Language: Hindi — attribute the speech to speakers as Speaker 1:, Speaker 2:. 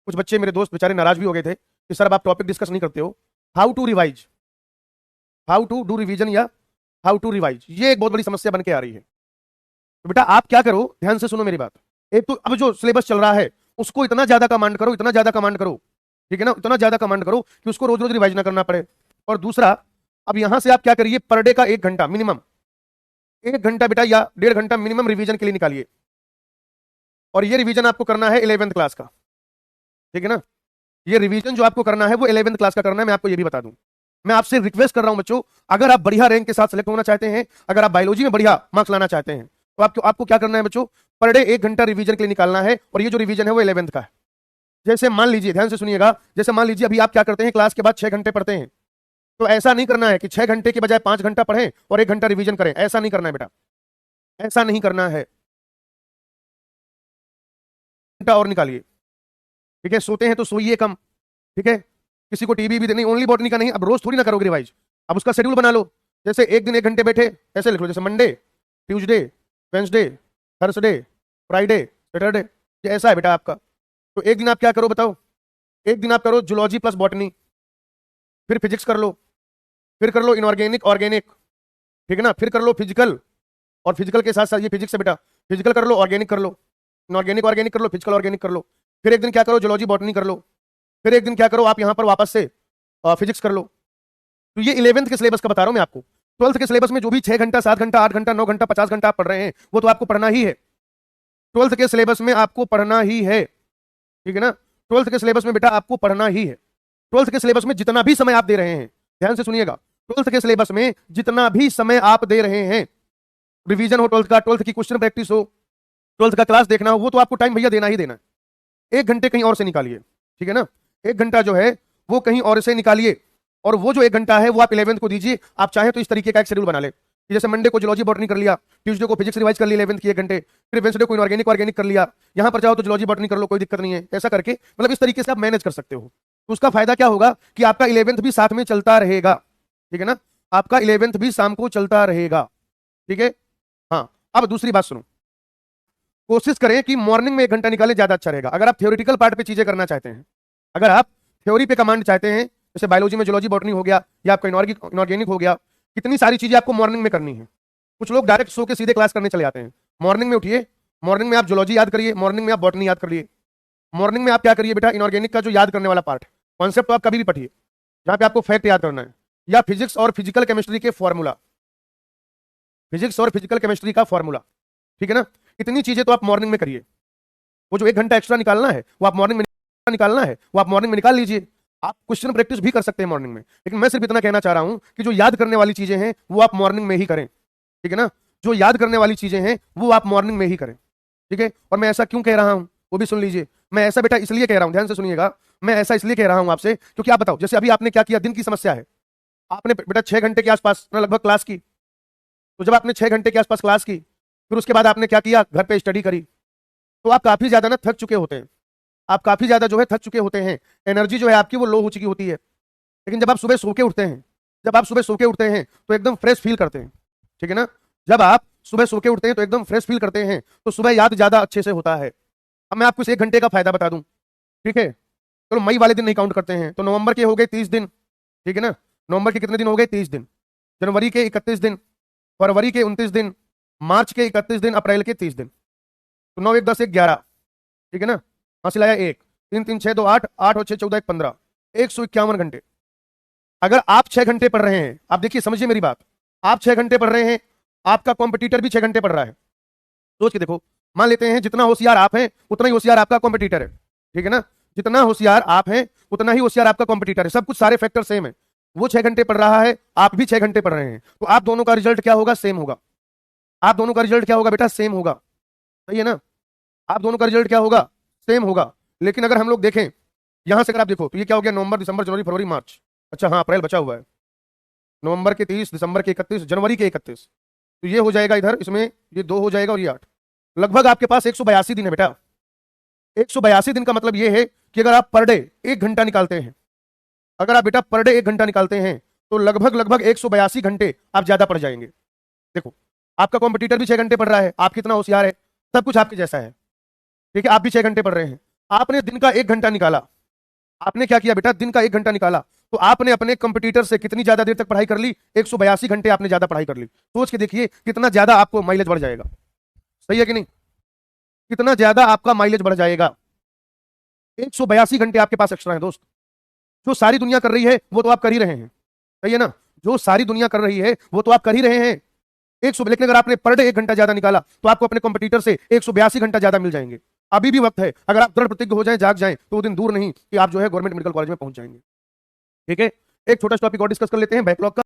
Speaker 1: कुछ बच्चे मेरे दोस्त बेचारे नाराज भी हो गए थे कि सर अब आप टॉपिक डिस्कस नहीं करते हो, how to revise, how to do revision या हाउ टू रिवाइज, ये एक बहुत बड़ी समस्या बन के आ रही है। तो बेटा आप क्या करो, ध्यान से सुनो मेरी बात। एक तो अब जो सिलेबस चल रहा है उसको इतना ज्यादा कमांड करो, इतना ज्यादा कमांड करो, ठीक है ना, इतना ज्यादा कमांड करो कि उसको रोज रोज रिवाइज ना करना पड़े। और दूसरा, अब यहां से आप क्या करिए, पर डे का 1 घंटा मिनिमम, 1 घंटा बेटा या 1.5 घंटा मिनिमम रिवीजन के लिए निकालिए। और ये रिवीजन आपको करना है 11th क्लास का, ठीक है ना। ये रिवीजन जो आपको करना है वो 11th क्लास का करना है। मैं आपको ये भी बता दूं, मैं आपसे रिक्वेस्ट कर रहा हूं बच्चों, अगर आप बढ़िया रैंक के साथ सेलेक्ट होना चाहते हैं, अगर आप बायोलॉजी में बढ़िया मार्क्स लाना चाहते हैं, तो आपको आपको क्या करना है बच्चों, पर डे 1 घंटा रिवीजन के लिए निकालना है। और ये जो रिवीजन है वो 11th का है। जैसे मान लीजिए, ध्यान से सुनिएगा, जैसे मान लीजिए अभी आप क्या करते हैं, क्लास के बाद 6 घंटे पढ़ते हैं, तो ऐसा नहीं करना है कि 6 घंटे के बजाय 5 घंटा पढ़ें और 1 घंटा रिवीजन करें, ऐसा नहीं करना है बेटा, ऐसा नहीं करना है। घंटा और निकालिए, ठीक है। सोते हैं तो सोइए कम, ठीक है। किसी को टीबी भी नहीं, ओनली बॉटनी का नहीं, अब रोज थोड़ी ना करोगे रिवाइज, अब उसका शेड्यूल बना लो। जैसे एक दिन 1 घंटे बैठे, ऐसे लिख लो, जैसे Monday, Tuesday, Wednesday, Thursday, Friday, Saturday, ये ऐसा है बेटा आपका। तो एक दिन आप क्या करो बताओ, एक दिन आप करो जूलॉजी प्लस बॉटनी, फिर फिजिक्स कर लो, फिर कर लो इनऑर्गेनिक ऑर्गेनिक, ठीक है ना, फिर कर लो फिजिकल, और फिजिकल के साथ साथ ये फिजिक्स है बेटा, फिजिकल कर लो, ऑर्गेनिक कर लो, इनऑर्गेनिक ऑर्गेनिक कर लो, फिजिकल ऑर्गेनिक कर लो। फिर एक दिन क्या करो, जूलॉजी बॉटनी कर लो। फिर एक दिन क्या करो आप यहाँ पर वापस से फिजिक्स कर लो। तो ये 11th के सिलेबस का बता रहा हूं मैं आपको। 12th के सिलेबस में जो भी 6 घंटा, 7 घंटा, 8 घंटा, 9 घंटा, 50 घंटा आप पढ़ रहे हैं, वो तो आपको पढ़ना ही है। 12th के सिलेबस में आपको पढ़ना ही है, ठीक है ना। 12th के सिलेबस में बेटा आपको पढ़ना ही है। 12th के सिलेबस में जितना भी समय आप दे रहे हैं, ध्यान से सुनिएगा, 12th के सिलेबस में जितना भी समय आप दे रहे हैं, रिवीजन हो 12th का, 12th की क्वेश्चन प्रैक्टिस हो, 12th का क्लास देखना हो, वो तो आपको टाइम भैया देना ही देना है। 1 घंटे कहीं और से निकालिए, ठीक है ना, 1 घंटा जो है वो कहीं और से निकालिए। और वो जो 1 घंटा है वो आप 11th को दीजिए। आप चाहे तो इस तरीके का एक शेड्यूल बना ले, जैसे मंडे को जूलॉजी बॉटनी कर लिया, ट्यूसडे को फिजिक्स रिवाइज कर लिया 11th की 1 घंटे, फिर वेंसडे को इनऑर्गेनिक ऑर्गेनिक कर लिया, यहां पर चाहो तो जूलॉजी बॉटनी कर लो, कोई दिक्कत नहीं है। ऐसा करके मतलब इस तरीके से आप मैनेज कर सकते हो। तो उसका फायदा क्या होगा कि आपका 11th भी साथ में चलता रहेगा, ठीक है ना, आपका 11th भी शाम को चलता रहेगा, ठीक है। हाँ, अब दूसरी बात सुनो, कोशिश करें कि मॉर्निंग में 1 घंटा निकालें, ज्यादा अच्छा रहेगा। अगर आप थ्योरेटिकल पार्ट पे चीजें करना चाहते हैं, अगर आप थ्योरी पे कमांड चाहते हैं, जैसे बायोलॉजी में जूलॉजी बॉटनी हो गया या आपका इनऑर्गेनिक हो गया, कितनी सारी चीजें आपको मॉर्निंग में करनी है। कुछ लोग डायरेक्ट सो के सीधे क्लास करने चले जाते हैं। मॉर्निंग में उठिए, मॉर्निंग में आप जूलॉजी याद करिए, मॉर्निंग में आप बॉटनी याद करिए, मॉर्निंग में आप क्या करिए बेटा, इनऑर्गेनिक का जो याद करने वाला पार्ट, कॉन्सेप्ट तो आप कभी भी पढ़िए जहां पे आपको फैक्ट याद करना है, या फिजिक्स और फिजिकल केमिस्ट्री के फॉर्मूला, फिजिक्स और फिजिकल केमिस्ट्री का फॉर्मूला, ठीक है ना। इतनी चीजें तो आप मॉर्निंग में करिए। वो जो 1 घंटा एक्स्ट्रा निकालना है वो आप मॉर्निंग में निकालना है, वो आप मॉर्निंग में निकाल लीजिए। आप क्वेश्चन प्रैक्टिस भी कर सकते हैं मॉर्निंग में, लेकिन मैं सिर्फ इतना कहना चाह रहा हूं कि जो याद करने वाली चीजें हैं वो आप मॉर्निंग में ही करें, ठीक है ना। जो याद करने वाली चीजें हैं वो आप मॉर्निंग में ही करें, ठीक है। और मैं ऐसा क्यों कह रहा हूं वो भी सुन लीजिए। मैं ऐसा बेटा इसलिए कह रहा हूं, ध्यान से सुनिएगा, मैं ऐसा इसलिए कह रहा हूं आपसे क्योंकि आप बताओ, जैसे अभी आपने क्या किया, दिन की समस्या है, आपने बेटा 6 घंटे के आसपास ना लगभग क्लास की। तो जब आपने 6 घंटे के आसपास क्लास की, फिर उसके बाद आपने क्या किया, घर पे स्टडी करी, तो आप काफी ज्यादा ना थक चुके होते हैं, आप काफी ज्यादा जो है थक चुके होते हैं, एनर्जी जो है आपकी वो लो हो चुकी होती है। लेकिन जब आप सुबह सो के उठते हैं, जब आप सुबह सो के उठते हैं तो एकदम फ्रेश फील करते हैं, ठीक है ना। जब आप सुबह सो के उठते हैं तो एकदम फ्रेश फील करते हैं, तो सुबह याद ज्यादा अच्छे से होता है। अब मैं आपको इस 1 घंटे का फायदा बता दूं, ठीक है। चलो मई वाले दिन नहीं काउंट करते हैं, तो नवंबर के हो गए 30 दिन, ठीक है ना। नवंबर के कितने दिन हो गए, 30 दिन। जनवरी के 31 दिन, फरवरी के 29 दिन, मार्च के 31 दिन, अप्रैल के 30 दिन। तो 9 1 10 1 11, ठीक है ना। हासिल आया 1, 3 3 6 2 8, 8 और 6 14 1 15, 151 घंटे। अगर आप 6 घंटे पढ़ रहे हैं, आप देखिए समझिए मेरी बात, आप 6 घंटे पढ़ रहे हैं, आपका कॉम्पिटिटर भी 6 घंटे पढ़ रहा है। सोच के देखो, मान लेते हैं जितना होशियार आप हैं उतना ही होशियार आपका कॉम्पिटिटर है, ठीक है ना। जितना होशियार आप हैं उतना ही होशियार आपका कॉम्पिटिटर है, सब कुछ सारे फैक्टर सेम है। वो 6 घंटे पढ़ रहा है, आप भी 6 घंटे पढ़ रहे हैं, तो आप दोनों का रिजल्ट क्या होगा, सेम होगा। आप दोनों का रिजल्ट क्या होगा बेटा, सेम होगा, सही है ना। आप दोनों का रिजल्ट क्या होगा, सेम होगा। लेकिन अगर हम लोग देखें यहां से, अगर आप देखो तो ये क्या हो गया, नवंबर, दिसंबर, जनवरी, फरवरी, मार्च, अच्छा हाँ अप्रैल बचा हुआ है। नवंबर के 30, दिसंबर के 31, जनवरी के 31, तो ये हो जाएगा इधर, इसमें ये 2 हो जाएगा और ये 8, लगभग आपके पास 182 दिन है बेटा। 182 दिन का मतलब ये है कि अगर आप पर डे 1 घंटा निकालते हैं, अगर आप बेटा पर डे 1 घंटा निकालते हैं, तो लगभग लगभग 182 घंटे आप ज्यादा पढ़ जाएंगे। देखो, आपका कॉम्पिटिटर भी 6 घंटे पढ़ रहा है, आप कितना होशियार है, सब कुछ आपके जैसा है, ठीक है, आप भी 6 घंटे पढ़ रहे हैं। आपने दिन का 1 घंटा निकाला, आपने क्या किया बेटा, दिन का 1 घंटा निकाला, तो आपने अपने कंपटीटर से कितनी ज्यादा देर तक पढ़ाई कर ली, 182 घंटे आपने ज्यादा पढ़ाई कर ली। सोच के देखिए कितना ज्यादा आपको माइलेज बढ़ जाएगा। सही है कि नहीं? कितना ज्यादा आपका माइलेज बढ़ जाएगा। 182 घंटे आपके पास एक्स्ट्रा है दोस्त। जो सारी दुनिया कर रही है वो तो आप कर ही रहे हैं। सही है ना? जो सारी दुनिया कर रही है वो तो आप कर ही रहे हैं। 100, लेकिन अगर आपने पर डे 1 घंटा ज्यादा निकाला तो आपको अपने कंपटीटर से 182 घंटा ज्यादा मिल जाएंगे। अभी भी वक्त है, अगर आप दृढ़ प्रतिज्ञ हो जाएं, जाग जाएं, तो वो दिन दूर नहीं कि आप जो है गवर्नमेंट मेडिकल कॉलेज में पहुंच जाएंगे। ठीक है, एक छोटा टॉपिक और डिस्कस कर लेते हैं, बैकलॉग का।